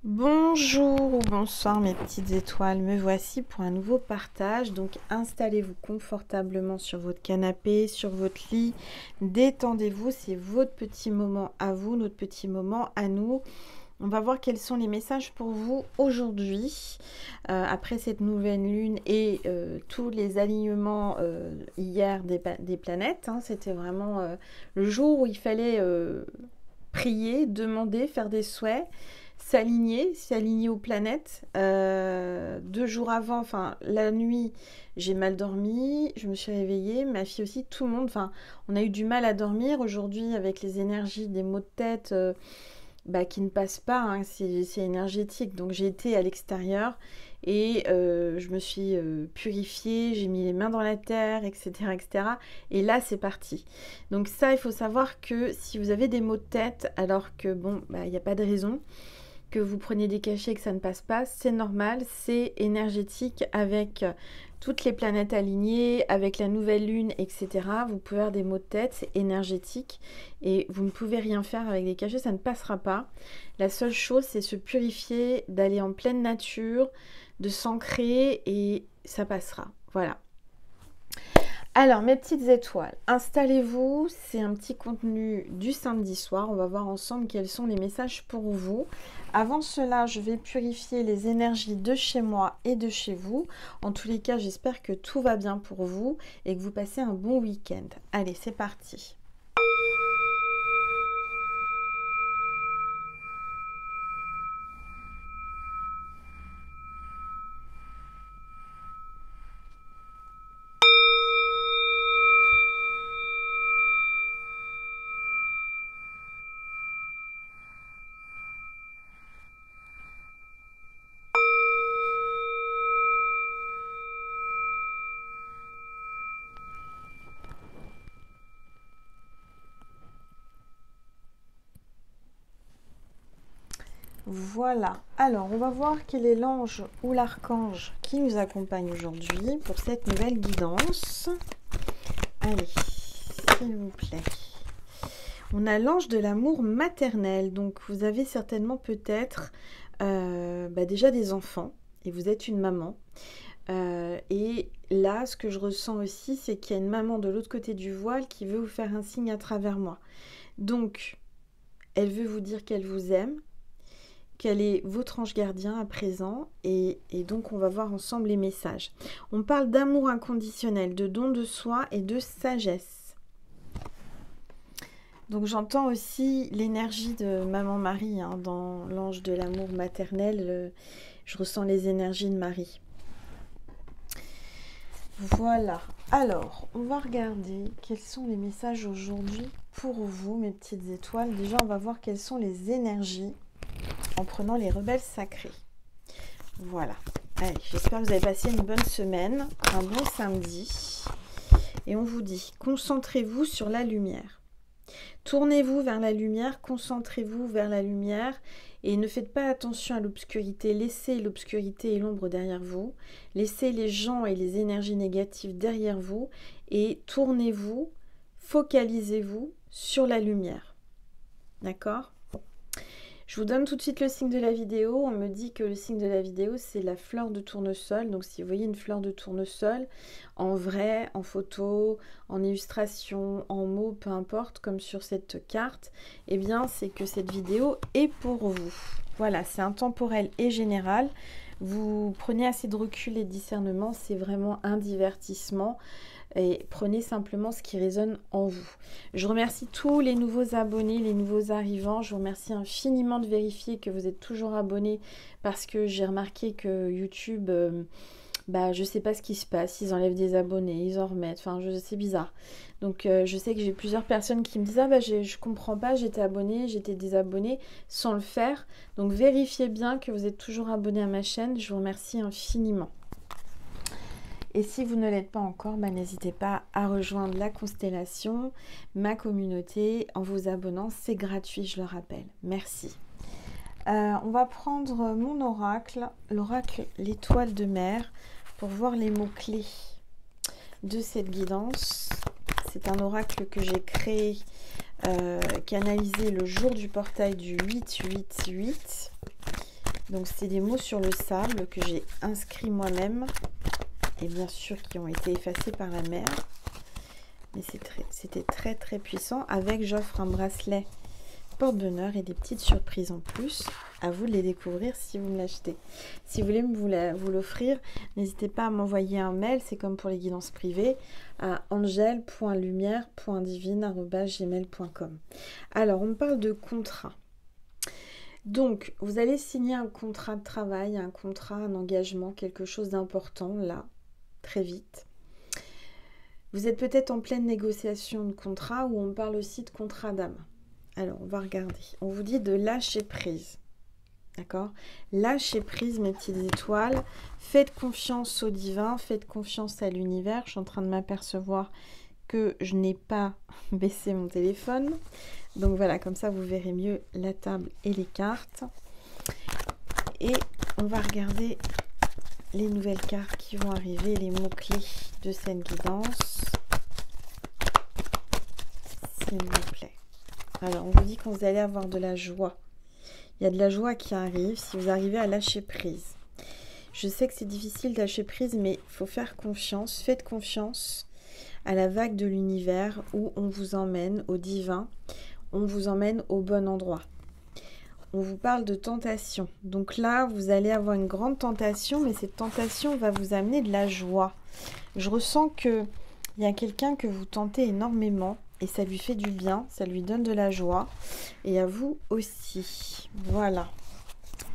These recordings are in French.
Bonjour ou bonsoir mes petites étoiles, me voici pour un nouveau partage. Donc installez-vous confortablement sur votre canapé, sur votre lit, détendez-vous, c'est votre petit moment à vous, notre petit moment à nous. On va voir quels sont les messages pour vous aujourd'hui, après cette nouvelle lune et tous les alignements hier des planètes. C'était vraiment le jour où il fallait prier, demander, faire des souhaits, s'aligner aux planètes. 2 jours avant, enfin la nuit, j'ai mal dormi, je me suis réveillée, ma fille aussi, tout le monde, enfin on a eu du mal à dormir aujourd'hui avec les énergies des maux de tête qui ne passent pas, c'est énergétique. Donc j'ai été à l'extérieur et je me suis purifiée, j'ai mis les mains dans la terre, etc. etc. Et là c'est parti. Donc ça, il faut savoir que si vous avez des maux de tête alors que bon, il n'y a pas de raison, que vous preniez des cachets et que ça ne passe pas, c'est normal, c'est énergétique avec toutes les planètes alignées, avec la nouvelle lune, etc. Vous pouvez avoir des maux de tête, c'est énergétique et vous ne pouvez rien faire avec des cachets, ça ne passera pas. La seule chose, c'est se purifier, d'aller en pleine nature, de s'ancrer et ça passera. Voilà. Alors, mes petites étoiles, installez-vous, c'est un petit contenu du samedi soir. On va voir ensemble quels sont les messages pour vous. Avant cela, je vais purifier les énergies de chez moi et de chez vous. En tous les cas, j'espère que tout va bien pour vous et que vous passez un bon week-end. Allez, c'est parti. Voilà, alors on va voir quel est l'ange ou l'archange qui nous accompagne aujourd'hui pour cette nouvelle guidance. Allez, s'il vous plaît. On a l'ange de l'amour maternel, donc vous avez certainement peut-être déjà des enfants et vous êtes une maman. Et là, ce que je ressens aussi, c'est qu'il y a une maman de l'autre côté du voile qui veut vous faire un signe à travers moi. Donc, elle veut vous dire qu'elle vous aime, qu'elle est votre ange gardien à présent, et donc on va voir ensemble les messages. On parle d'amour inconditionnel, de don de soi et de sagesse. Donc j'entends aussi l'énergie de Maman Marie dans l'ange de l'amour maternel. Je ressens les énergies de Marie. Voilà. Alors, on va regarder quels sont les messages aujourd'hui pour vous, mes petites étoiles. Déjà, on va voir quelles sont les énergies en prenant les rebelles sacrés. Voilà. Allez, j'espère que vous avez passé une bonne semaine, un bon samedi. Et on vous dit, concentrez-vous sur la lumière. Tournez-vous vers la lumière, concentrez-vous vers la lumière et ne faites pas attention à l'obscurité. Laissez l'obscurité et l'ombre derrière vous. Laissez les gens et les énergies négatives derrière vous et tournez-vous, focalisez-vous sur la lumière. D'accord ? Je vous donne tout de suite le signe de la vidéo. On me dit que le signe de la vidéo, c'est la fleur de tournesol. Donc, si vous voyez une fleur de tournesol, en vrai, en photo, en illustration, en mots, peu importe, comme sur cette carte, eh bien, c'est que cette vidéo est pour vous. Voilà, c'est intemporel et général. Vous prenez assez de recul et de discernement. C'est vraiment un divertissement. Et prenez simplement ce qui résonne en vous. Je remercie tous les nouveaux abonnés, les nouveaux arrivants. Je vous remercie infiniment de vérifier que vous êtes toujours abonnés parce que j'ai remarqué que YouTube, je ne sais pas ce qui se passe. Ils enlèvent des abonnés, ils en remettent. Enfin, c'est bizarre. Donc, je sais que j'ai plusieurs personnes qui me disent « Ah, je comprends pas, j'étais abonnée, j'étais désabonnée » sans le faire. Donc, vérifiez bien que vous êtes toujours abonnés à ma chaîne. Je vous remercie infiniment. Et si vous ne l'êtes pas encore, n'hésitez pas à rejoindre la constellation, ma communauté, en vous abonnant. C'est gratuit, je le rappelle. Merci. On va prendre mon oracle, l'oracle l'étoile de mer, pour voir les mots-clés de cette guidance. C'est un oracle que j'ai créé, canalisé le jour du portail du 8-8-8. Donc, c'est des mots sur le sable que j'ai inscrits moi-même. Et bien sûr, qui ont été effacés par la mer. Mais c'était très, très puissant. Avec, j'offre un bracelet porte-bonheur et des petites surprises en plus. À vous de les découvrir si vous me l'achetez. Si vous voulez vous l'offrir, n'hésitez pas à m'envoyer un mail. C'est comme pour les guidances privées à angel.lumière.divine@gmail.com. Alors, on parle de contrat. Donc, vous allez signer un contrat de travail, un contrat, un engagement, quelque chose d'important, là, très vite. Vous êtes peut-être en pleine négociation de contrat ou on parle aussi de contrat d'âme. Alors, on va regarder. On vous dit de lâcher prise. D'accord? Lâchez prise, mes petites étoiles. Faites confiance au divin, faites confiance à l'univers. Je suis en train de m'apercevoir que je n'ai pas baissé mon téléphone. Donc voilà, comme ça, vous verrez mieux la table et les cartes. Et on va regarder les nouvelles cartes qui vont arriver, les mots-clés de cette guidance. S'il vous plaît. Alors, on vous dit que vous allez avoir de la joie. Il y a de la joie qui arrive si vous arrivez à lâcher prise. Je sais que c'est difficile de lâcher prise, mais il faut faire confiance. Faites confiance à la vague de l'univers où on vous emmène au divin. On vous emmène au bon endroit. On vous parle de tentation. Donc là, vous allez avoir une grande tentation, mais cette tentation va vous amener de la joie. Je ressens qu'il y a quelqu'un que vous tentez énormément. Et ça lui fait du bien, ça lui donne de la joie. Et à vous aussi. Voilà.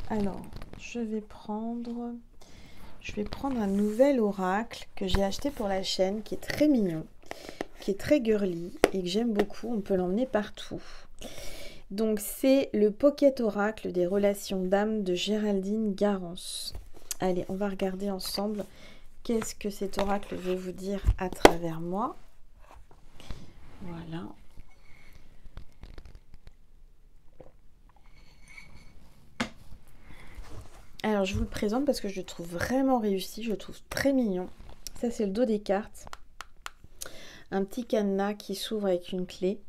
Alors, je vais prendre un nouvel oracle que j'ai acheté pour la chaîne, qui est très mignon, qui est très girly et que j'aime beaucoup. On peut l'emmener partout. Donc, c'est le Pocket Oracle des relations d'âme de Géraldine Garance. Allez, on va regarder ensemble qu'est-ce que cet oracle veut vous dire à travers moi. Voilà. Alors, je vous le présente parce que je le trouve vraiment réussi. Je le trouve très mignon. Ça, c'est le dos des cartes. Un petit cadenas qui s'ouvre avec une clé.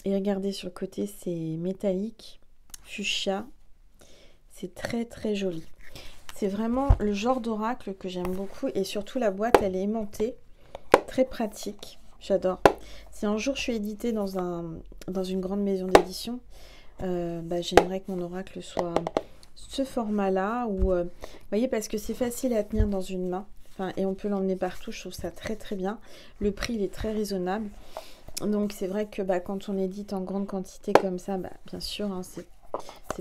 Et regardez sur le côté, c'est métallique, fuchsia. C'est très, très joli. C'est vraiment le genre d'oracle que j'aime beaucoup. Et surtout, la boîte, elle est aimantée. Très pratique. J'adore. Si un jour je suis éditée dans une grande maison d'édition, j'aimerais que mon oracle soit ce format-là. Vous voyez, parce que c'est facile à tenir dans une main. Et on peut l'emmener partout. Je trouve ça très très bien. Le prix, il est très raisonnable. Donc c'est vrai que quand on édite en grande quantité comme ça, bien sûr, hein, c'est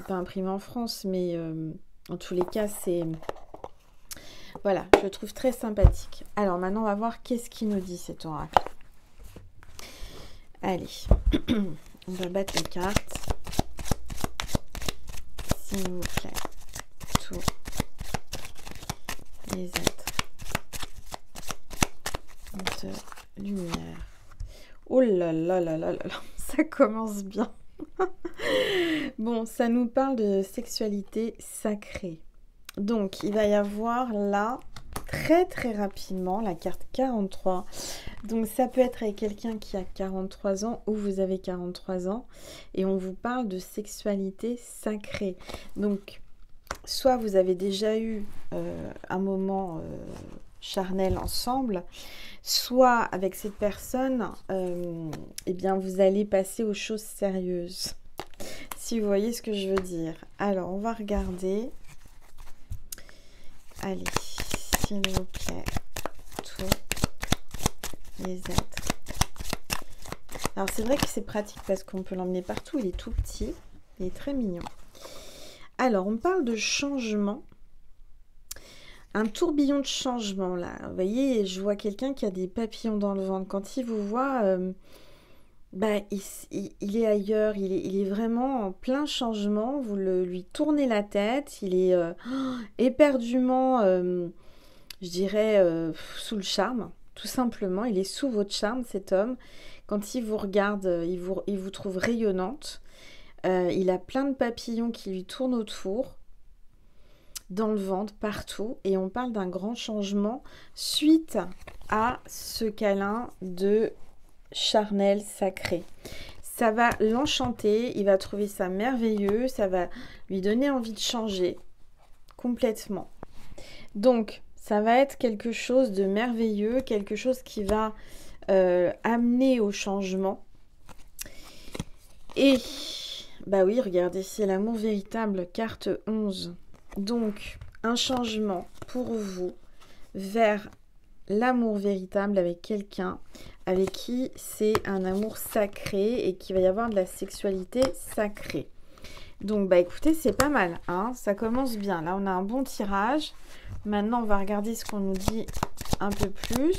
pas imprimé en France. Mais en tous les cas, c'est... Voilà, je le trouve très sympathique. Alors maintenant, on va voir qu'est-ce qu'il nous dit cet oracle. Allez, on va battre les cartes. S'il vous plaît, tous les êtres de lumière. Oh là là là là là là, ça commence bien. Bon, ça nous parle de sexualité sacrée. Donc, il va y avoir là, très très rapidement, la carte 43. Donc, ça peut être avec quelqu'un qui a 43 ans ou vous avez 43 ans. Et on vous parle de sexualité sacrée. Donc, soit vous avez déjà eu un moment charnel ensemble, soit avec cette personne, eh bien, vous allez passer aux choses sérieuses. Si vous voyez ce que je veux dire. Alors, on va regarder... Allez, s'il vous plaît, tous les êtres. Alors, c'est vrai que c'est pratique parce qu'on peut l'emmener partout. Il est tout petit, il est très mignon. Alors, on parle de changement. Un tourbillon de changement, là. Vous voyez, je vois quelqu'un qui a des papillons dans le ventre. Quand il vous voit, il est ailleurs. Il est vraiment en plein changement. Vous lui tournez la tête. Il est éperdument, je dirais, sous le charme. Tout simplement, il est sous votre charme, cet homme. Quand il vous regarde, il vous trouve rayonnante. Il a plein de papillons qui lui tournent autour. Dans le ventre, partout, et on parle d'un grand changement suite à ce câlin de charnel sacré. Ça va l'enchanter, il va trouver ça merveilleux, ça va lui donner envie de changer. complètement. Donc, ça va être quelque chose de merveilleux, quelque chose qui va amener au changement. Et, bah oui, regardez, c'est l'amour véritable, carte 11. Donc, un changement pour vous vers l'amour véritable avec quelqu'un avec qui c'est un amour sacré et qu'il va y avoir de la sexualité sacrée. Donc, bah écoutez, c'est pas mal, hein, ça commence bien. Là, on a un bon tirage. Maintenant, on va regarder ce qu'on nous dit un peu plus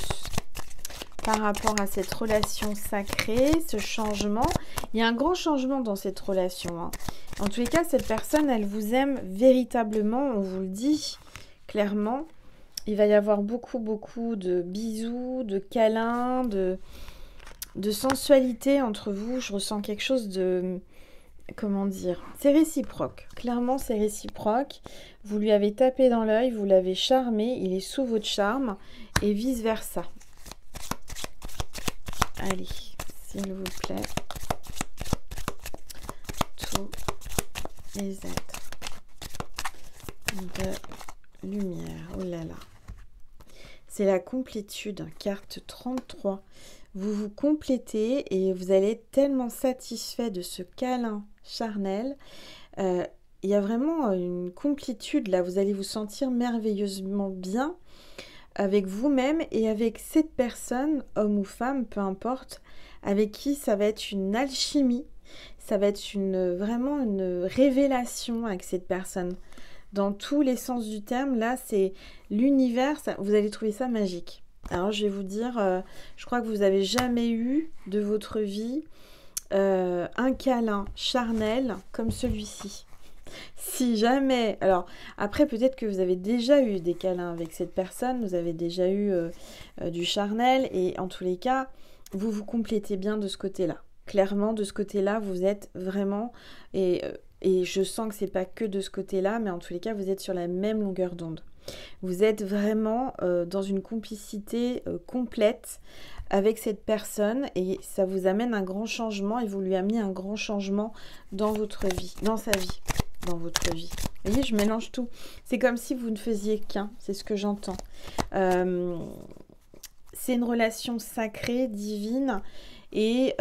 par rapport à cette relation sacrée, ce changement. Il y a un grand changement dans cette relation, hein. En tous les cas, cette personne, elle vous aime véritablement, on vous le dit clairement. Il va y avoir beaucoup de bisous, de câlins, de sensualité entre vous. Je ressens quelque chose de... Comment dire? C'est réciproque. Clairement, c'est réciproque. Vous lui avez tapé dans l'œil, vous l'avez charmé, il est sous votre charme et vice-versa. Allez, s'il vous plaît. Tous les êtres de lumière. Oh là là. C'est la complétude, carte 33. Vous vous complétez et vous allez être tellement satisfait de ce câlin charnel. Il y a vraiment une complétude là. Vous allez vous sentir merveilleusement bien avec vous-même et avec cette personne, homme ou femme, peu importe, avec qui ça va être une alchimie. Ça va être vraiment une révélation avec cette personne. Dans tous les sens du terme, là, c'est l'univers, vous allez trouver ça magique. Alors, je vais vous dire, je crois que vous n'avez jamais eu de votre vie un câlin charnel comme celui-ci. Si jamais... Alors, après, peut-être que vous avez déjà eu des câlins avec cette personne, vous avez déjà eu du charnel, et en tous les cas, vous vous complétez bien de ce côté-là. Clairement, de ce côté-là, vous êtes vraiment... Et je sens que c'est pas que de ce côté-là, mais en tous les cas, vous êtes sur la même longueur d'onde. Vous êtes vraiment dans une complicité complète avec cette personne et ça vous amène un grand changement et vous lui amenez un grand changement dans votre vie, dans sa vie, dans votre vie. Vous voyez, je mélange tout. C'est comme si vous ne faisiez qu'un, c'est ce que j'entends. C'est une relation sacrée, divine et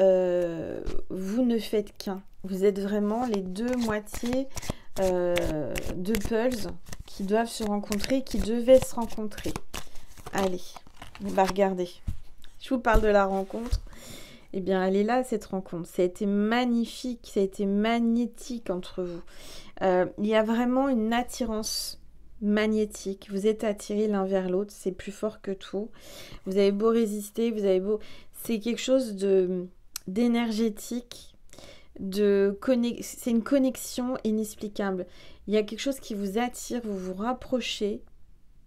vous ne faites qu'un. Vous êtes vraiment les deux moitiés de puzzle qui doivent se rencontrer, qui devaient se rencontrer. Allez, on va regarder. Je vous parle de la rencontre. Eh bien, elle est là, cette rencontre. Ça a été magnifique, ça a été magnétique entre vous. Il y a vraiment une attirance magnétique. Vous êtes attirés l'un vers l'autre, c'est plus fort que tout. Vous avez beau résister, vous avez beau... C'est quelque chose d'énergétique. C'est une connexion inexplicable. Il y a quelque chose qui vous attire, vous vous rapprochez,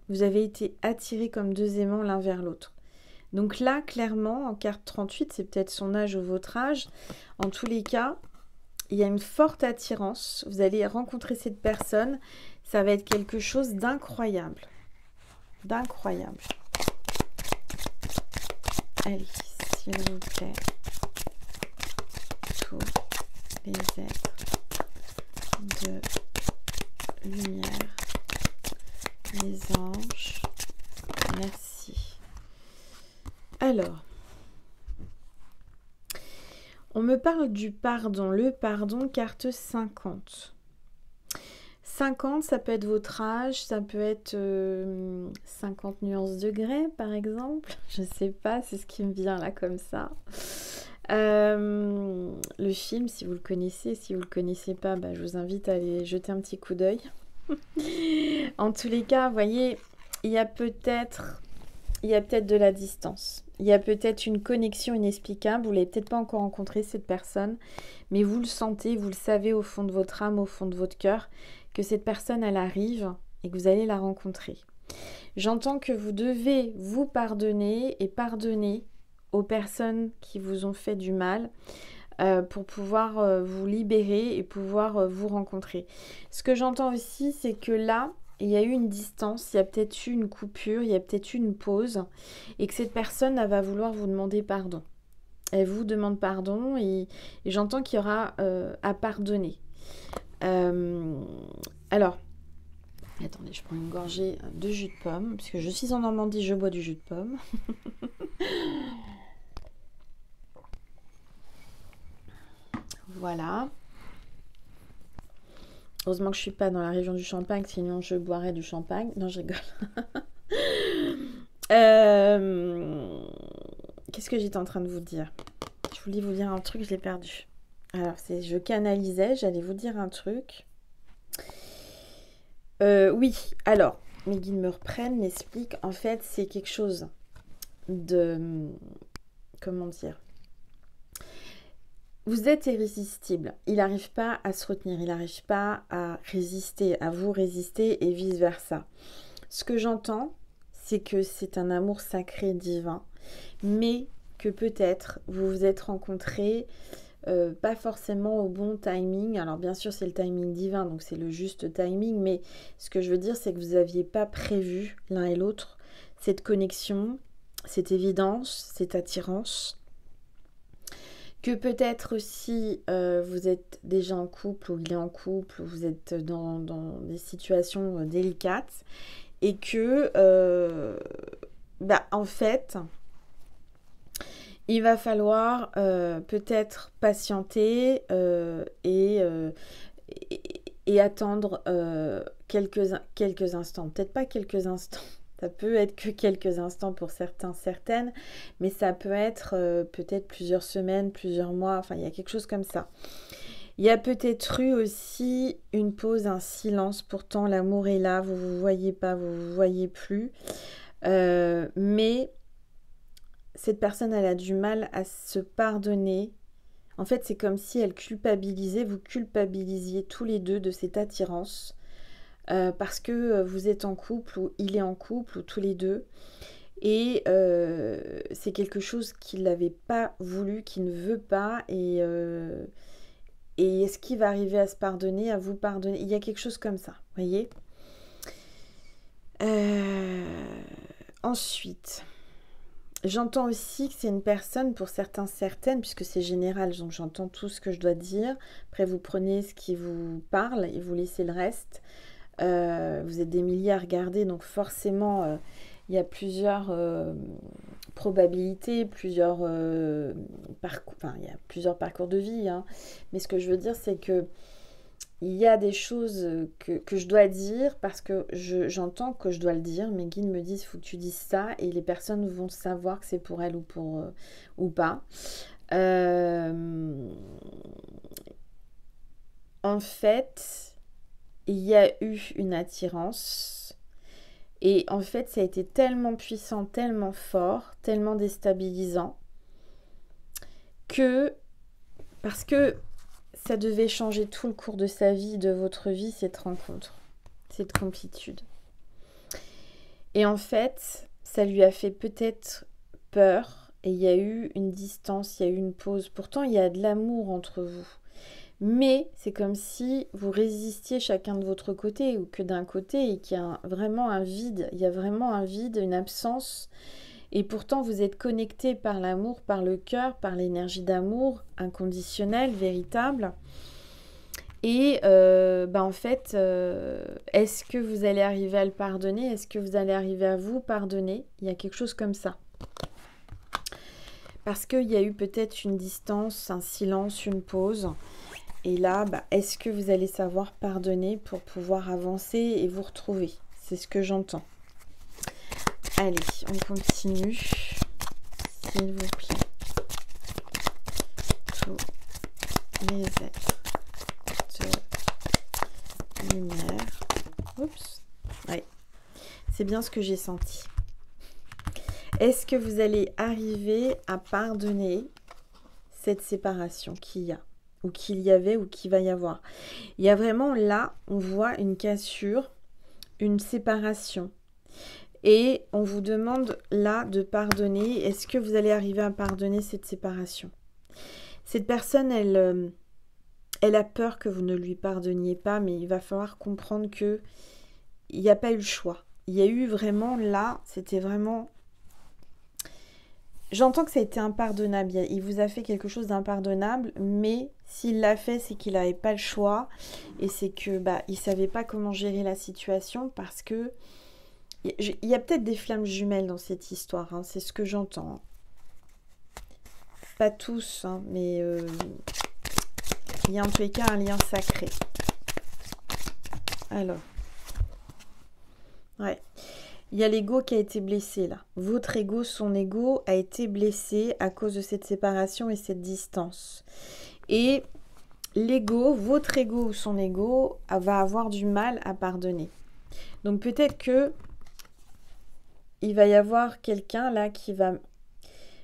vous avez été attirés comme deux aimants l'un vers l'autre. Donc là, clairement, en carte 38, c'est peut-être son âge ou votre âge. En tous les cas, il y a une forte attirance. Vous allez rencontrer cette personne. Ça va être quelque chose d'incroyable. D'incroyable. Allez, s'il vous plaît. Tous les êtres de lumière, les anges, merci. Alors, on me parle du pardon, le pardon, carte 50. 50, ça peut être votre âge, ça peut être 50 nuances de grès, par exemple. Je ne sais pas, c'est ce qui me vient là comme ça. Le film, si vous le connaissez, si vous le connaissez pas, bah, je vous invite à aller jeter un petit coup d'œil. En tous les cas, vous voyez, il y a peut-être de la distance. Il y a peut-être une connexion inexplicable. Vous l'avez peut-être pas encore rencontré cette personne, mais vous le sentez, vous le savez au fond de votre âme, au fond de votre cœur, que cette personne, elle arrive et que vous allez la rencontrer. J'entends que vous devez vous pardonner et pardonner aux personnes qui vous ont fait du mal pour pouvoir vous libérer et pouvoir vous rencontrer. Ce que j'entends aussi, c'est que là, il y a eu une distance, il y a peut-être eu une coupure, il y a peut-être eu une pause et que cette personne, elle va vouloir vous demander pardon. Elle vous demande pardon et j'entends qu'il y aura à pardonner. Alors, il y a Attendez, je prends une gorgée de jus de pomme, puisque je suis en Normandie, je bois du jus de pomme. Voilà. Heureusement que je suis pas dans la région du Champagne, sinon je boirais du champagne. Non, je rigole. Qu'est-ce que j'étais en train de vous dire? Je voulais vous dire un truc, je l'ai perdu. Alors, je canalisais, j'allais vous dire un truc. Oui, alors, mes guides me reprennent, m'expliquent. En fait, c'est quelque chose de... Comment dire? Vous êtes irrésistible. Il n'arrive pas à se retenir, il n'arrive pas à résister, à vous résister et vice-versa. Ce que j'entends, c'est que c'est un amour sacré divin, mais que peut-être vous vous êtes rencontrés pas forcément au bon timing. Alors bien sûr c'est le timing divin, donc c'est le juste timing, mais ce que je veux dire c'est que vous n'aviez pas prévu l'un et l'autre cette connexion, cette évidence, cette attirance. Que peut-être aussi vous êtes déjà en couple ou il est en couple ou vous êtes dans des situations délicates et que en fait il va falloir peut-être patienter et attendre quelques instants. Peut-être pas quelques instants, ça peut être que quelques instants pour certains, certaines, mais ça peut être peut-être plusieurs semaines, plusieurs mois, enfin il y a quelque chose comme ça. Il y a peut-être eu aussi une pause, un silence, pourtant l'amour est là, vous ne vous voyez pas, vous ne vous voyez plus, mais cette personne, elle a du mal à se pardonner. En fait, c'est comme si elle culpabilisait, vous culpabilisiez tous les deux de cette attirance parce que vous êtes en couple ou il est en couple ou tous les deux. Et c'est quelque chose qu'il n'avait pas voulu, qu'il ne veut pas. Et est-ce qu'il va arriver à se pardonner, à vous pardonner? Il y a quelque chose comme ça, voyez. Ensuite... J'entends aussi que c'est une personne, pour certains, certaines, puisque c'est général, donc j'entends tout ce que je dois dire. Après, vous prenez ce qui vous parle et vous laissez le reste. Vous êtes des milliers à regarder, donc forcément, il y a plusieurs probabilités, plusieurs parcours, enfin, il y a plusieurs parcours de vie. Hein. Mais ce que je veux dire, c'est que il y a des choses que je dois dire parce que j'entends que je dois le dire. Mes guides me disent, il faut que tu dises ça et les personnes vont savoir que c'est pour elles ou pas. En fait, il y a eu une attirance et en fait, ça a été tellement puissant, tellement fort, tellement déstabilisant parce que ça devait changer tout le cours de sa vie, de votre vie, cette rencontre, cette complétude. Et en fait, ça lui a fait peut-être peur et il y a eu une distance, il y a eu une pause. Pourtant, il y a de l'amour entre vous. Mais c'est comme si vous résistiez chacun de votre côté ou que d'un côté et qu'il y a vraiment un vide. Il y a vraiment un vide, une absence. Et pourtant, vous êtes connecté par l'amour, par le cœur, par l'énergie d'amour inconditionnelle, véritable. Et en fait, est-ce que vous allez arriver à le pardonner? Est-ce que vous allez arriver à vous pardonner? Il y a quelque chose comme ça. Parce qu'il y a eu peut-être une distance, un silence, une pause. Et là, est-ce que vous allez savoir pardonner pour pouvoir avancer et vous retrouver? C'est ce que j'entends. Allez, on continue, s'il vous plaît. Tous les êtres de lumière. Oups. Ouais. C'est bien ce que j'ai senti. Est-ce que vous allez arriver à pardonner cette séparation qu'il y a, ou qu'il y avait, ou qu'il va y avoir? Il y a vraiment là, on voit une cassure, une séparation. Et on vous demande là de pardonner. Est-ce que vous allez arriver à pardonner cette séparation? Cette personne, elle a peur que vous ne lui pardonniez pas, mais il va falloir comprendre que il n'y a pas eu le choix. Il y a eu vraiment là, c'était vraiment... j'entends que ça a été impardonnable. Il vous a fait quelque chose d'impardonnable, mais s'il l'a fait, c'est qu'il n'avait pas le choix. Et c'est que il savait pas comment gérer la situation parce que il y a peut-être des flammes jumelles dans cette histoire. Hein, c'est ce que j'entends. Pas tous, hein, mais il y a en tous les cas un lien sacré. Alors. Ouais. Il y a l'ego qui a été blessé là. Votre ego, son ego a été blessé à cause de cette séparation et cette distance. Et l'ego, votre ego ou son ego va avoir du mal à pardonner. Donc peut-être que il va y avoir quelqu'un là qui va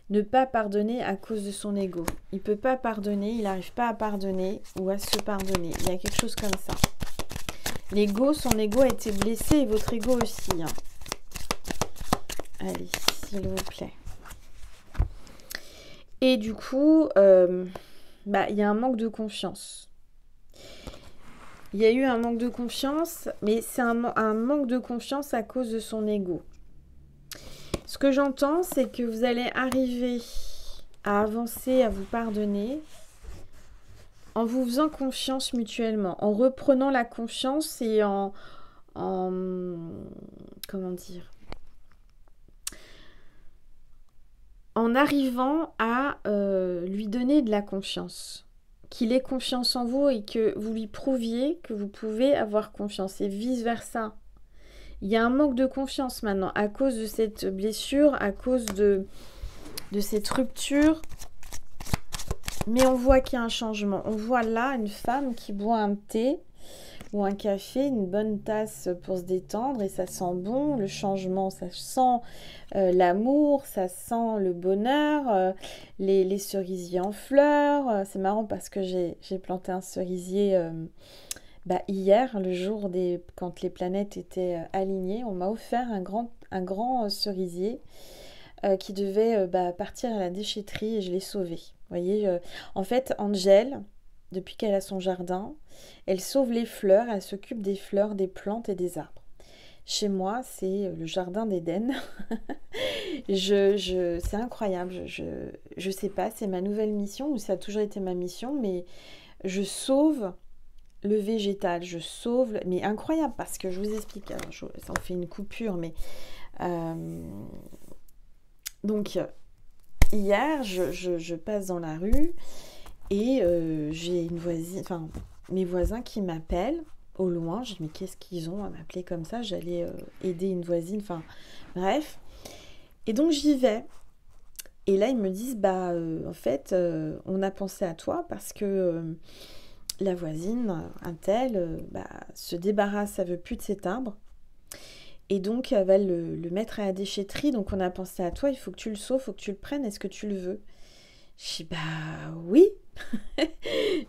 ne pas pardonner à cause de son ego. Il ne peut pas pardonner, il n'arrive pas à pardonner ou à se pardonner. Il y a quelque chose comme ça. L'ego, son ego a été blessé et votre ego aussi. Hein. Allez, s'il vous plaît. Et du coup, il y a un manque de confiance. Il y a eu un manque de confiance, mais c'est un manque de confiance à cause de son ego. Ce que j'entends, c'est que vous allez arriver à avancer, à vous pardonner en vous faisant confiance mutuellement, en reprenant la confiance et en comment dire, en arrivant à lui donner de la confiance, qu'il ait confiance en vous et que vous lui prouviez que vous pouvez avoir confiance et vice-versa. Il y a un manque de confiance maintenant à cause de cette blessure, à cause de cette rupture. Mais on voit qu'il y a un changement. On voit là une femme qui boit un thé ou un café, une bonne tasse pour se détendre et ça sent bon. Le changement, ça sent l'amour, ça sent le bonheur, les cerisiers en fleurs. C'est marrant parce que j'ai planté un cerisier hier, le jour quand les planètes étaient alignées. On m'a offert un grand cerisier qui devait partir à la déchetterie et je l'ai sauvé. Vous voyez, en fait, Angèle, depuis qu'elle a son jardin, elle sauve les fleurs, elle s'occupe des fleurs, des plantes et des arbres. Chez moi, c'est le jardin d'Éden. C'est incroyable. Je sais pas, c'est ma nouvelle mission ou ça a toujours été ma mission, mais je sauve le végétal, je sauve, mais incroyable parce que je vous explique. Alors, ça en fait une coupure, mais donc hier, je passe dans la rue et j'ai une voisine, enfin mes voisins qui m'appellent au loin. Je dis mais qu'est-ce qu'ils ont à m'appeler comme ça? J'allais aider une voisine, enfin bref. Et donc j'y vais. Et là ils me disent en fait on a pensé à toi parce que la voisine, un tel, se débarrasse, elle veut plus de cet arbre. Et donc, elle va le mettre à la déchetterie. Donc, on a pensé à toi, il faut que tu le sauves, il faut que tu le prennes. Est-ce que tu le veux? Je dis, oui.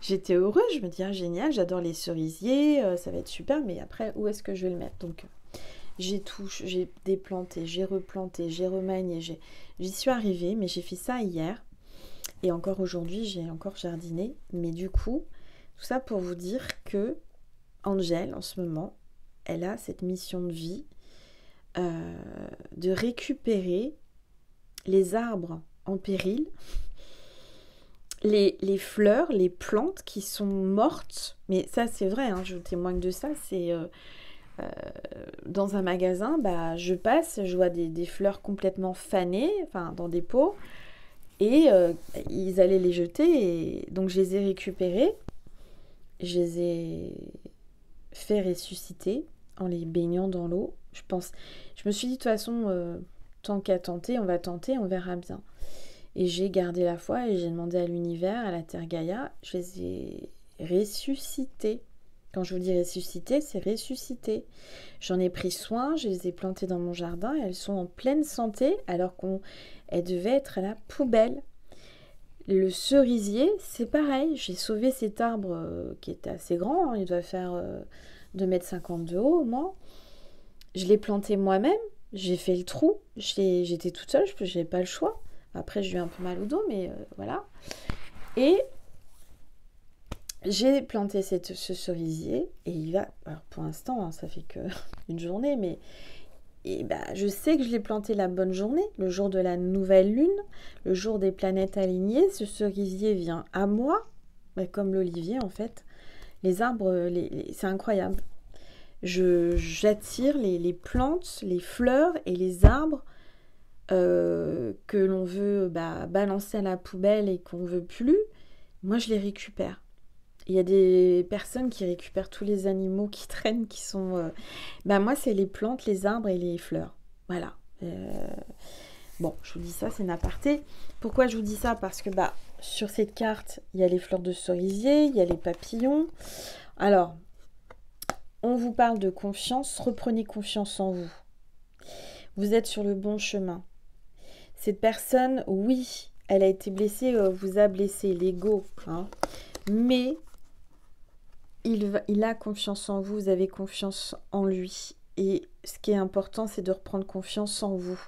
J'étais heureuse. Je me dis, génial, j'adore les cerisiers, ça va être super. Mais après, où est-ce que je vais le mettre? Donc, j'ai déplanté, j'ai replanté, j'ai remanié. J'y suis arrivée, mais j'ai fait ça hier. Et encore aujourd'hui, j'ai encore jardiné. Mais du coup, tout ça pour vous dire que Angèle, en ce moment, elle a cette mission de vie de récupérer les arbres en péril, les fleurs, les plantes qui sont mortes. Mais ça, c'est vrai, hein, je vous témoigne de ça. C'est dans un magasin, je passe, je vois des fleurs complètement fanées, enfin dans des pots, et ils allaient les jeter. Et donc, je les ai récupérées, je les ai fait ressusciter en les baignant dans l'eau. Je me suis dit de toute façon, tant qu'à tenter, on va tenter, on verra bien. Et j'ai gardé la foi et j'ai demandé à l'univers, à la Terre Gaïa, je les ai ressuscités. Quand je vous dis ressusciter, c'est ressusciter. J'en ai pris soin, je les ai plantées dans mon jardin et elles sont en pleine santé alors qu'elles devaient être à la poubelle. Le cerisier, c'est pareil. J'ai sauvé cet arbre qui était assez grand, hein, il doit faire 2,50 m de haut au moins. Je l'ai planté moi-même, j'ai fait le trou, j'étais toute seule, je n'avais pas le choix. Après, j'ai eu un peu mal au dos, mais voilà. Et j'ai planté ce cerisier, et il va, alors pour l'instant, hein, ça fait qu'une journée, mais Et bah, je sais que je l'ai planté la bonne journée, le jour de la nouvelle lune, le jour des planètes alignées. Ce cerisier vient à moi, bah, comme l'olivier en fait. Les arbres, c'est incroyable. J'attire les plantes, les fleurs et les arbres que l'on veut balancer à la poubelle et qu'on veut plus. Moi, je les récupère. Il y a des personnes qui récupèrent tous les animaux qui traînent, qui sont... moi, c'est les plantes, les arbres et les fleurs. Voilà. Bon, je vous dis ça, c'est une aparté. Pourquoi je vous dis ça? Parce que sur cette carte, il y a les fleurs de cerisier, il y a les papillons. Alors, on vous parle de confiance. Reprenez confiance en vous. Vous êtes sur le bon chemin. Cette personne, oui, elle a été blessée, vous a blessé l'ego, hein, mais il a confiance en vous, vous avez confiance en lui. Et ce qui est important, c'est de reprendre confiance en vous.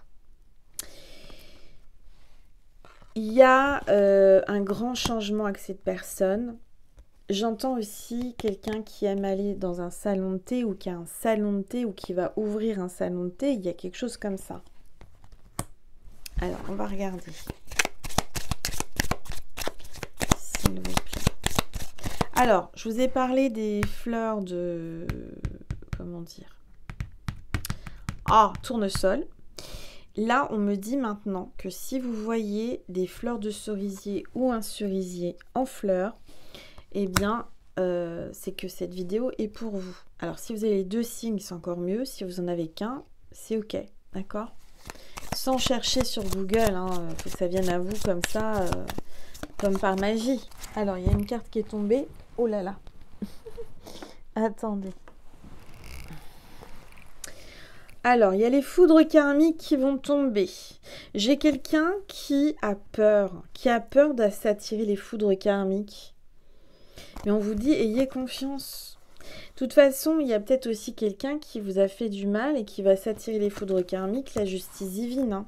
Il y a un grand changement avec cette personne. J'entends aussi quelqu'un qui aime aller dans un salon de thé ou qui a un salon de thé ou qui va ouvrir un salon de thé. Il y a quelque chose comme ça. Alors, on va regarder. S'il vous plaît. Alors, je vous ai parlé des fleurs de... Comment dire? Tournesol. Là, on me dit maintenant que si vous voyez des fleurs de cerisier ou un cerisier en fleurs, eh bien, c'est que cette vidéo est pour vous. Alors, si vous avez les deux signes, c'est encore mieux. Si vous en avez qu'un, c'est OK. D'accord? Sans chercher sur Google, faut que ça vienne à vous comme ça, comme par magie. Alors, il y a une carte qui est tombée. Oh là là. Attendez. Alors, il y a les foudres karmiques qui vont tomber. J'ai quelqu'un qui a peur de s'attirer les foudres karmiques. Mais on vous dit, ayez confiance. De toute façon, il y a peut-être aussi quelqu'un qui vous a fait du mal et qui va s'attirer les foudres karmiques, la justice divine. Hein.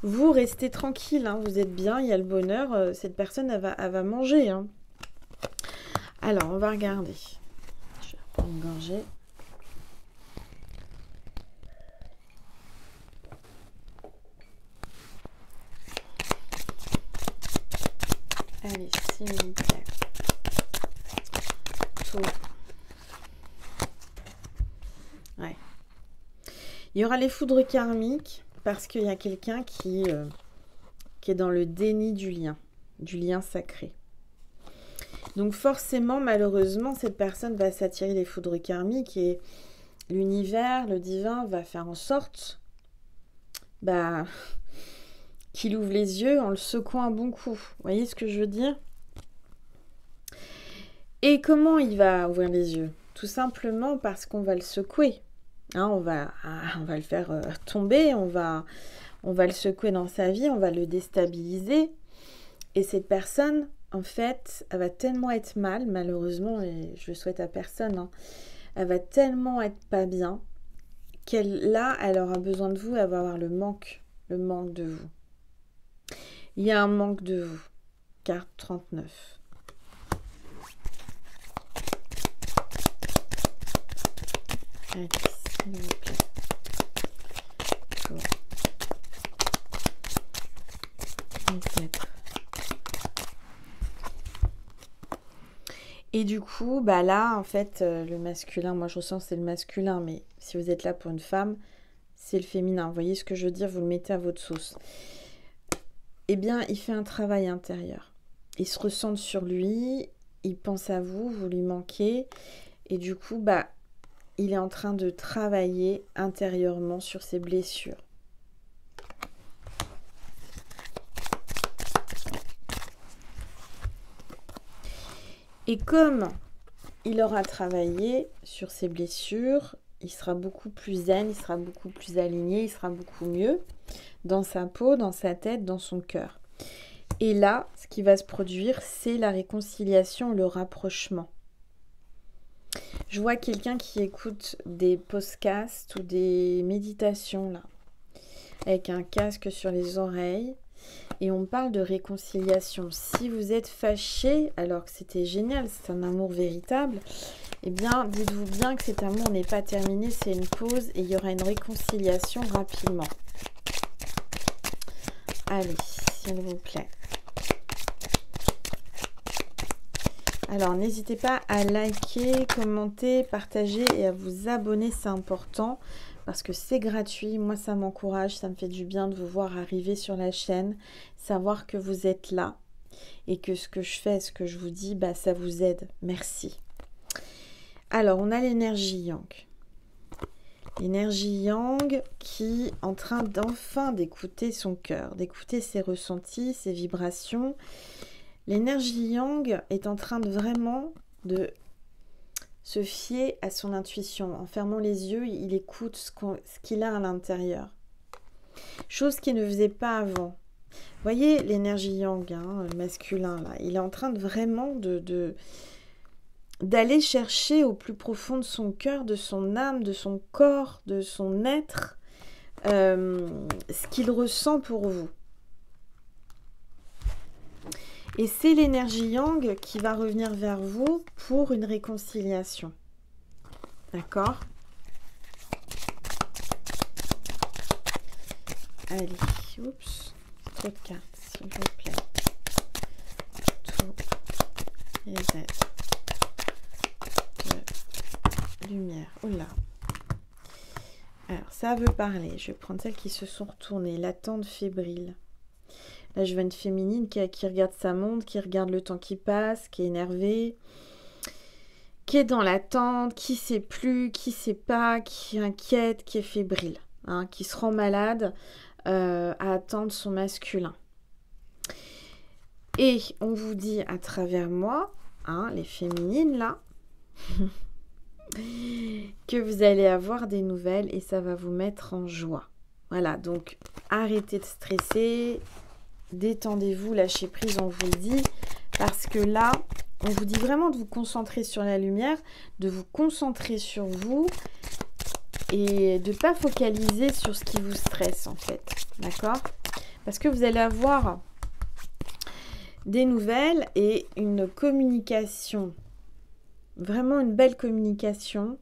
Vous restez tranquille, hein, vous êtes bien, il y a le bonheur. Cette personne, elle va manger. Hein. Alors, on va regarder. Je vais reprendre une gorgée. Allez, s'il vous plaît. Tout. Ouais. Il y aura les foudres karmiques parce qu'il y a quelqu'un qui est dans le déni du lien sacré. Donc forcément, malheureusement, cette personne va s'attirer les foudres karmiques et l'univers, le divin va faire en sorte qu'il ouvre les yeux en le secouant un bon coup. Vous voyez ce que je veux dire? Et comment il va ouvrir les yeux? Tout simplement parce qu'on va le secouer. Hein, on va le faire tomber, on va le secouer dans sa vie, on va le déstabiliser. Et cette personne, en fait, elle va tellement être mal, malheureusement, et je le souhaite à personne, hein, elle va tellement être pas bien, elle aura besoin de vous, elle va avoir le manque de vous. Il y a un manque de vous. Carte 39. Allez, s'il vous plaît. Et du coup, là, en fait, le masculin, moi je ressens c'est le masculin, mais si vous êtes là pour une femme, c'est le féminin. Vous voyez ce que je veux dire? Vous le mettez à votre sauce. Eh bien, il fait un travail intérieur. Il se ressent sur lui, il pense à vous, vous lui manquez, et du coup, il est en train de travailler intérieurement sur ses blessures. Et comme il aura travaillé sur ses blessures, il sera beaucoup plus zen, il sera beaucoup plus aligné, il sera beaucoup mieux dans sa peau, dans sa tête, dans son cœur. Et là, ce qui va se produire, c'est la réconciliation, le rapprochement. Je vois quelqu'un qui écoute des podcasts ou des méditations, là, avec un casque sur les oreilles. et on parle de réconciliation. Si vous êtes fâché, alors que c'était génial, c'est un amour véritable, eh bien, dites-vous bien que cet amour n'est pas terminé, c'est une pause et il y aura une réconciliation rapidement. Allez, s'il vous plaît. Alors, n'hésitez pas à liker, commenter, partager et à vous abonner, c'est important parce que c'est gratuit. Moi, ça m'encourage, ça me fait du bien de vous voir arriver sur la chaîne, savoir que vous êtes là et que ce que je fais, ce que je vous dis, bah, ça vous aide. Merci. Alors, on a l'énergie Yang. L'énergie Yang qui est en train d'enfin d'écouter son cœur, d'écouter ses ressentis, ses vibrations. L'énergie Yang est en train de vraiment de se fier à son intuition. En fermant les yeux, il écoute ce qu'il a à l'intérieur. Chose qu'il ne faisait pas avant. Vous voyez l'énergie Yang, hein, le masculin, là, il est en train de vraiment d'aller chercher au plus profond de son cœur, de son âme, de son corps, de son être, ce qu'il ressent pour vous. Et c'est l'énergie Yang qui va revenir vers vous pour une réconciliation. D'accord? Allez, oups, trop de cartes, s'il vous plaît. Tout les êtres de lumière. Oh là. Alors, ça veut parler. Je vais prendre celles qui se sont retournées. L'attente fébrile. Là, je vois une féminine qui regarde sa montre, qui regarde le temps qui passe, qui est énervée, qui est dans l'attente, qui ne sait plus, qui ne sait pas, qui est inquiète, qui est fébrile, hein, qui se rend malade à attendre son masculin. Et on vous dit à travers moi, hein, les féminines là, que vous allez avoir des nouvelles et ça va vous mettre en joie. Voilà, donc arrêtez de stresser. Détendez-vous, lâchez prise, on vous le dit, parce que là, on vous dit vraiment de vous concentrer sur la lumière, de vous concentrer sur vous et de ne pas focaliser sur ce qui vous stresse en fait, d'accord? Parce que vous allez avoir des nouvelles et une communication, vraiment une belle communication.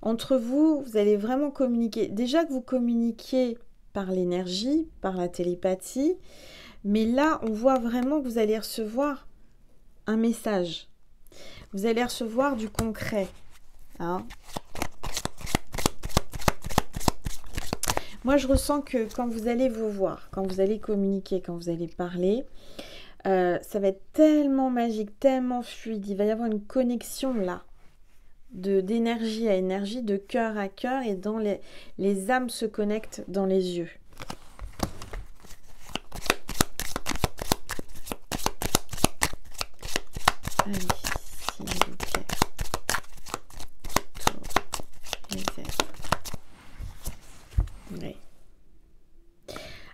Entre vous, vous allez vraiment communiquer. Déjà que vous communiquiez par l'énergie, par la télépathie, mais là, on voit vraiment que vous allez recevoir un message. Vous allez recevoir du concret. Hein. Moi, je ressens que quand vous allez vous voir, quand vous allez communiquer, quand vous allez parler, ça va être tellement magique, tellement fluide. Il va y avoir une connexion là, d'énergie à énergie, de cœur à cœur, et dans les âmes se connectent dans les yeux. Allez, s'il vous plaît. Tous les êtres. Oui.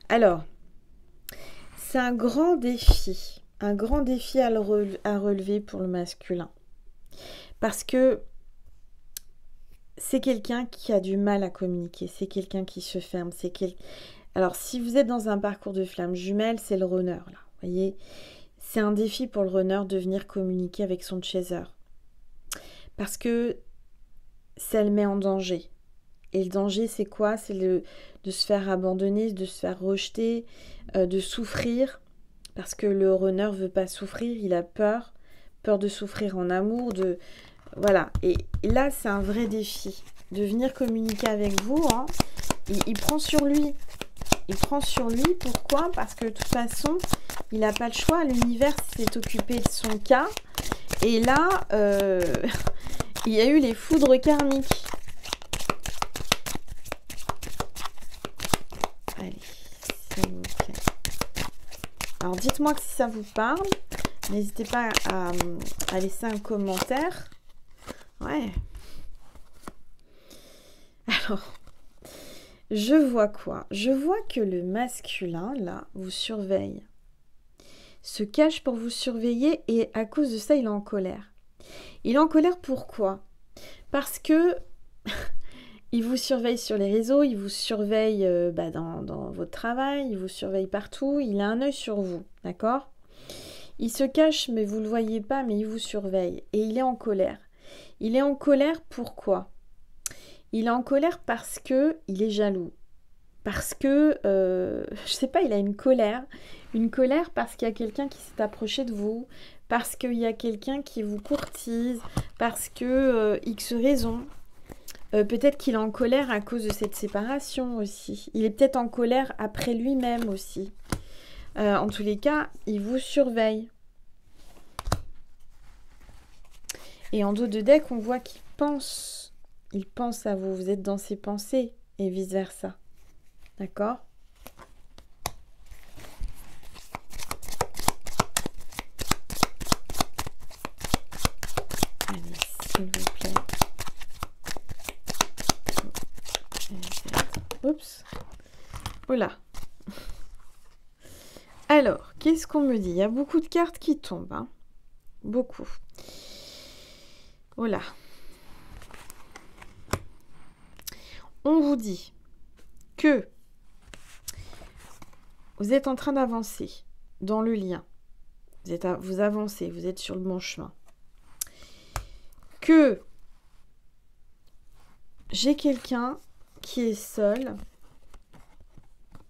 Alors, c'est un grand défi à relever pour le masculin. Parce que c'est quelqu'un qui a du mal à communiquer, c'est quelqu'un qui se ferme. Alors, si vous êtes dans un parcours de flamme jumelle, c'est le runner, là, vous voyez. C'est un défi pour le runner de venir communiquer avec son chaser. Parce que ça le met en danger. Et le danger, c'est quoi? C'est de se faire abandonner, de se faire rejeter, de souffrir. Parce que le runner ne veut pas souffrir, il a peur de souffrir en amour, voilà. Et là, c'est un vrai défi de venir communiquer avec vous. Hein. Il prend sur lui. Il prend sur lui. Pourquoi? Parce que de toute façon, il n'a pas le choix. L'univers s'est occupé de son cas. Et là, il y a eu les foudres karmiques. Allez, s'il vous plaît. Alors, dites-moi si ça vous parle. N'hésitez pas à laisser un commentaire. Ouais. Alors, je vois quoi? Je vois que le masculin, là, vous surveille. Se cache pour vous surveiller et à cause de ça, il est en colère. Il est en colère pourquoi? Parce que Il vous surveille sur les réseaux, il vous surveille dans votre travail, il vous surveille partout, il a un œil sur vous, d'accord? Il se cache, mais vous ne le voyez pas, mais il vous surveille. Et il est en colère. Il est en colère pourquoi? Il est en colère parce que il est jaloux. Parce que, je sais pas, il a une colère. Une colère parce qu'il y a quelqu'un qui s'est approché de vous, parce qu'il y a quelqu'un qui vous courtise, parce que X raison. Peut-être qu'il est en colère à cause de cette séparation aussi. Il est peut-être en colère après lui-même aussi. En tous les cas, il vous surveille. Et en dos de deck, on voit qu'il pense. Il pense à vous. Vous êtes dans ses pensées et vice-versa. D'accord? Allez, s'il vous plaît. Oups. Voilà. Alors, qu'est-ce qu'on me dit? Il y a beaucoup de cartes qui tombent. Hein. Beaucoup. Voilà. On vous dit que vous êtes en train d'avancer dans le lien. Vous avancez, vous êtes sur le bon chemin. Que j'ai quelqu'un qui est seul,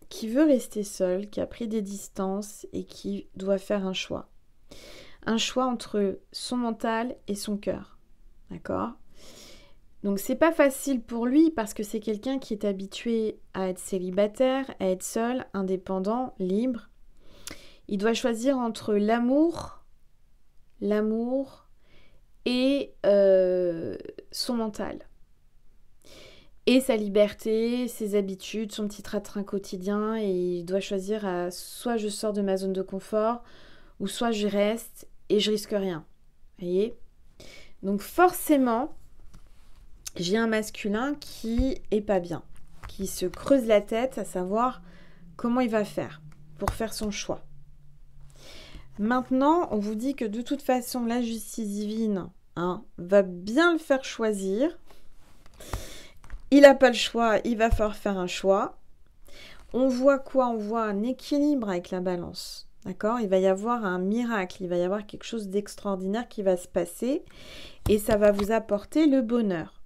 qui veut rester seul, qui a pris des distances et qui doit faire un choix. Un choix entre son mental et son cœur. D'accord? Donc c'est pas facile pour lui parce que c'est quelqu'un qui est habitué à être célibataire, à être seul, indépendant, libre. Il doit choisir entre l'amour et son mental. Et sa liberté, ses habitudes, son petit train-train quotidien. Et il doit choisir soit je sors de ma zone de confort, ou soit je reste et je risque rien. Vous voyez? Donc forcément, j'ai un masculin qui est pas bien, qui se creuse la tête à savoir comment il va faire pour faire son choix. Maintenant, on vous dit que de toute façon, la justice divine va bien le faire choisir. Il n'a pas le choix, il va falloir faire un choix. On voit quoi? On voit un équilibre avec la balance. D'accord? Il va y avoir un miracle, il va y avoir quelque chose d'extraordinaire qui va se passer et ça va vous apporter le bonheur.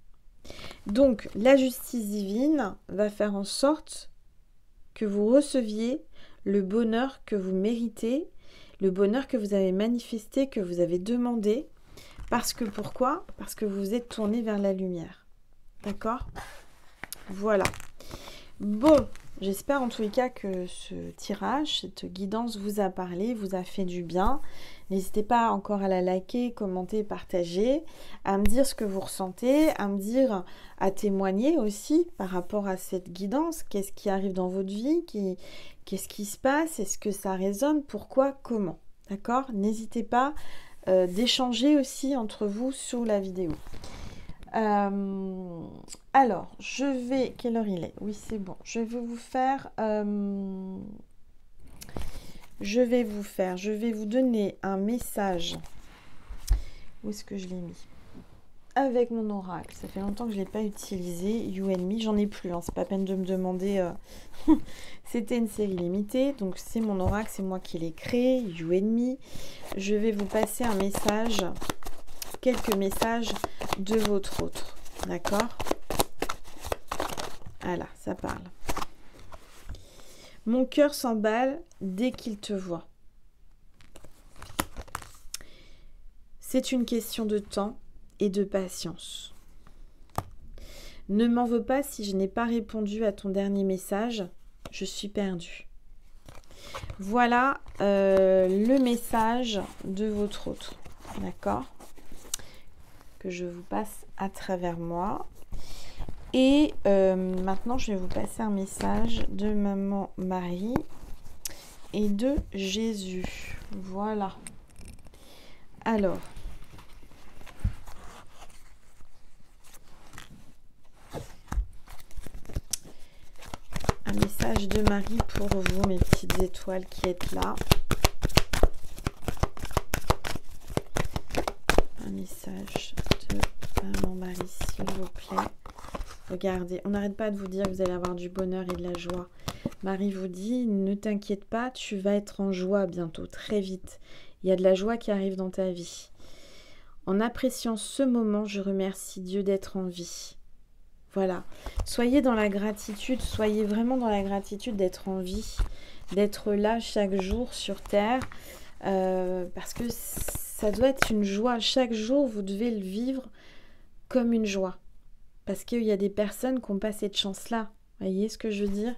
Donc, la justice divine va faire en sorte que vous receviez le bonheur que vous méritez, le bonheur que vous avez manifesté, que vous avez demandé. Parce que pourquoi? Parce que vous vous êtes tourné vers la lumière. D'accord? Voilà. Bon, j'espère en tous les cas que ce tirage, cette guidance vous a parlé, vous a fait du bien. N'hésitez pas encore à la liker, commenter, partager, à me dire ce que vous ressentez, à me dire, à témoigner aussi par rapport à cette guidance. Qu'est-ce qui arrive dans votre vie? Qu'est-ce qui se passe? Est-ce que ça résonne? Pourquoi? Comment? D'accord? N'hésitez pas d'échanger aussi entre vous sous la vidéo. Alors, je vais... Quelle heure il est? Oui, c'est bon. Je vais vous donner un message. Où est-ce que je l'ai mis? Avec mon oracle. Ça fait longtemps que je ne l'ai pas utilisé. You and Me, j'en ai plus. Hein. C'est pas peine de me demander. C'était une série limitée. Donc, c'est mon oracle. C'est moi qui l'ai créé. You and Me. Je vais vous passer un message. Quelques messages de votre autre. D'accord? Voilà, ça parle. Mon cœur s'emballe dès qu'il te voit. C'est une question de temps et de patience. Ne m'en veux pas si je n'ai pas répondu à ton dernier message. Je suis perdue. Voilà le message de votre autre. D'accord? Que je vous passe à travers moi. Et maintenant, je vais vous passer un message de Maman Marie et de Jésus. Voilà. Alors. Un message de Marie pour vous, mes petites étoiles qui êtes là. Un message de Maman Marie, s'il vous plaît. regardez, on n'arrête pas de vous dire que vous allez avoir du bonheur et de la joie. Marie vous dit, ne t'inquiète pas, tu vas être en joie bientôt, très vite. Il y a de la joie qui arrive dans ta vie. En appréciant ce moment, je remercie Dieu d'être en vie. Voilà. Soyez dans la gratitude, soyez vraiment dans la gratitude d'être en vie, d'être là chaque jour sur Terre, parce que ça doit être une joie. Chaque jour, vous devez le vivre comme une joie. Parce qu'il y a des personnes qui n'ont pas cette chance-là. Vous voyez ce que je veux dire?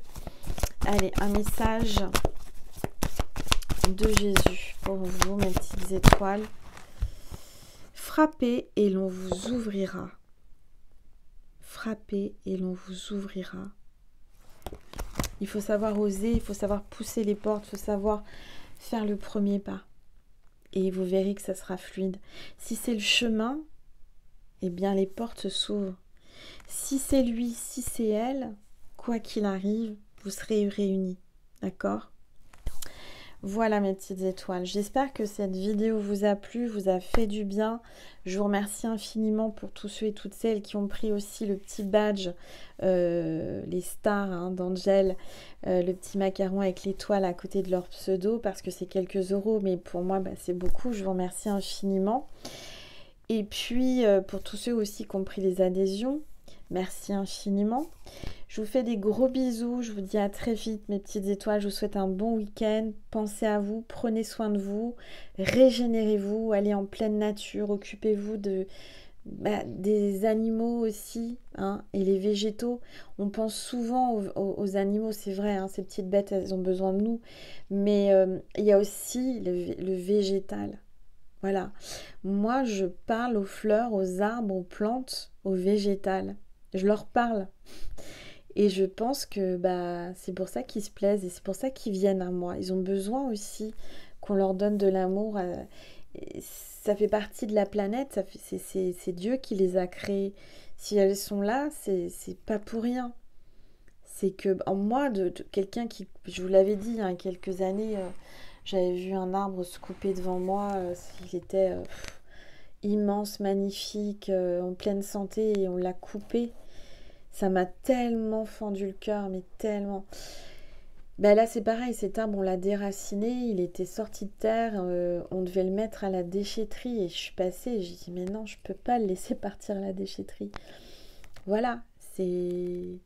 Allez, un message de Jésus pour vous, mes petites étoiles. Frappez et l'on vous ouvrira. Frappez et l'on vous ouvrira. Il faut savoir oser, il faut savoir pousser les portes, il faut savoir faire le premier pas. Et vous verrez que ça sera fluide. Si c'est le chemin, eh bien les portes s'ouvrent. Si c'est lui, si c'est elle, quoi qu'il arrive, vous serez réunis. D'accord ? Voilà mes petites étoiles. J'espère que cette vidéo vous a plu, vous a fait du bien. Je vous remercie infiniment pour tous ceux et toutes celles qui ont pris aussi le petit badge, les stars d'Angel, le petit macaron avec l'étoile à côté de leur pseudo, parce que c'est quelques euros, mais pour moi c'est beaucoup. Je vous remercie infiniment. Et puis pour tous ceux aussi qui ont pris les adhésions, merci infiniment. Je vous fais des gros bisous, je vous dis à très vite mes petites étoiles, je vous souhaite un bon week-end, pensez à vous, prenez soin de vous, régénérez-vous, allez en pleine nature, occupez-vous des animaux aussi, et les végétaux. On pense souvent aux animaux, c'est vrai, ces petites bêtes, elles ont besoin de nous, mais il y a aussi le végétal. Voilà, moi je parle aux fleurs, aux arbres, aux plantes, au végétal, je leur parle. Et je pense que c'est pour ça qu'ils se plaisent et c'est pour ça qu'ils viennent à moi. Ils ont besoin aussi qu'on leur donne de l'amour. Ça fait partie de la planète, c'est Dieu qui les a créés. Si elles sont là, c'est pas pour rien. C'est que en moi, de quelqu'un qui, je vous l'avais dit, il y a quelques années, j'avais vu un arbre se couper devant moi. Il était immense, magnifique, en pleine santé et on l'a coupé. Ça m'a tellement fendu le cœur, mais tellement. Là, c'est pareil, cet arbre, on l'a déraciné, il était sorti de terre, on devait le mettre à la déchetterie. Et je suis passée et j'ai dit, mais non, je peux pas le laisser partir à la déchetterie. Voilà, c'est...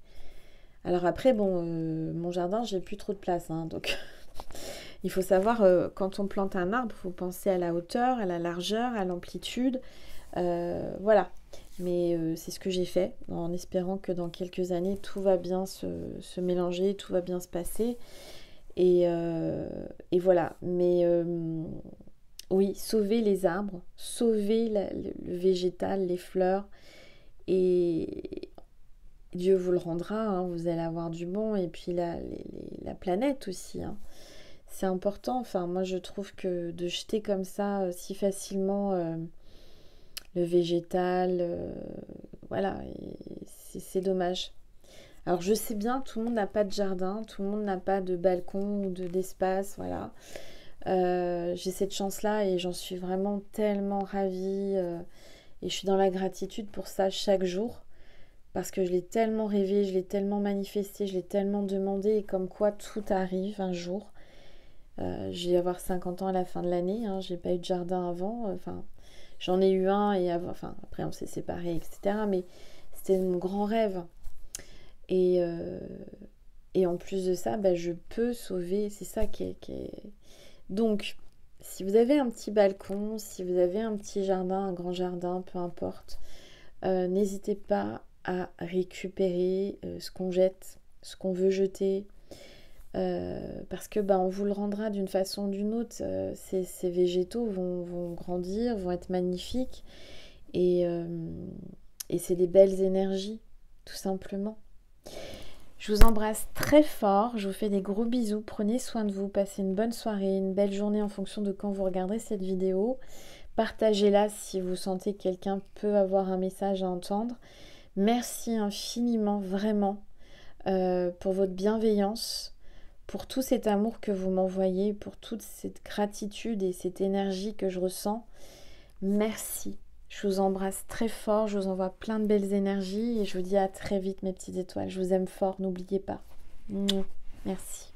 Alors après, mon jardin, j'ai plus trop de place, donc... Il faut savoir, quand on plante un arbre, il faut penser à la hauteur, à la largeur, à l'amplitude. Voilà. Mais c'est ce que j'ai fait, en espérant que dans quelques années, tout va bien se mélanger, tout va bien se passer. Et voilà. Mais oui, sauvez les arbres, sauvez le végétal, les fleurs. Et Dieu vous le rendra, vous allez avoir du bon. Et puis la planète aussi. C'est important. Enfin, moi, je trouve que de jeter comme ça, si facilement... le végétal, voilà, c'est dommage. Alors je sais bien, tout le monde n'a pas de jardin, tout le monde n'a pas de balcon ou d'espace, voilà. J'ai cette chance-là et j'en suis vraiment tellement ravie et je suis dans la gratitude pour ça chaque jour parce que je l'ai tellement rêvé, je l'ai tellement manifesté, je l'ai tellement demandé et comme quoi tout arrive un jour. Je vais avoir 50 ans à la fin de l'année, j'ai pas eu de jardin avant, j'en ai eu un et après on s'est séparés, etc. Mais c'était mon grand rêve. Et en plus de ça, je peux sauver. C'est ça qui est... Donc, si vous avez un petit balcon, si vous avez un petit jardin, un grand jardin, peu importe, n'hésitez pas à récupérer ce qu'on jette, ce qu'on veut jeter. Parce que on vous le rendra d'une façon ou d'une autre. Ces végétaux vont grandir, vont être magnifiques et c'est des belles énergies, tout simplement. Je vous embrasse très fort, je vous fais des gros bisous, prenez soin de vous, passez une bonne soirée, une belle journée en fonction de quand vous regarderez cette vidéo. Partagez-la si vous sentez que quelqu'un peut avoir un message à entendre. Merci infiniment, vraiment, pour votre bienveillance, pour tout cet amour que vous m'envoyez, pour toute cette gratitude et cette énergie que je ressens. Merci, Je vous embrasse très fort, je vous envoie plein de belles énergies et je vous dis à très vite mes petites étoiles. Je vous aime fort, n'oubliez pas. Mouah. Merci.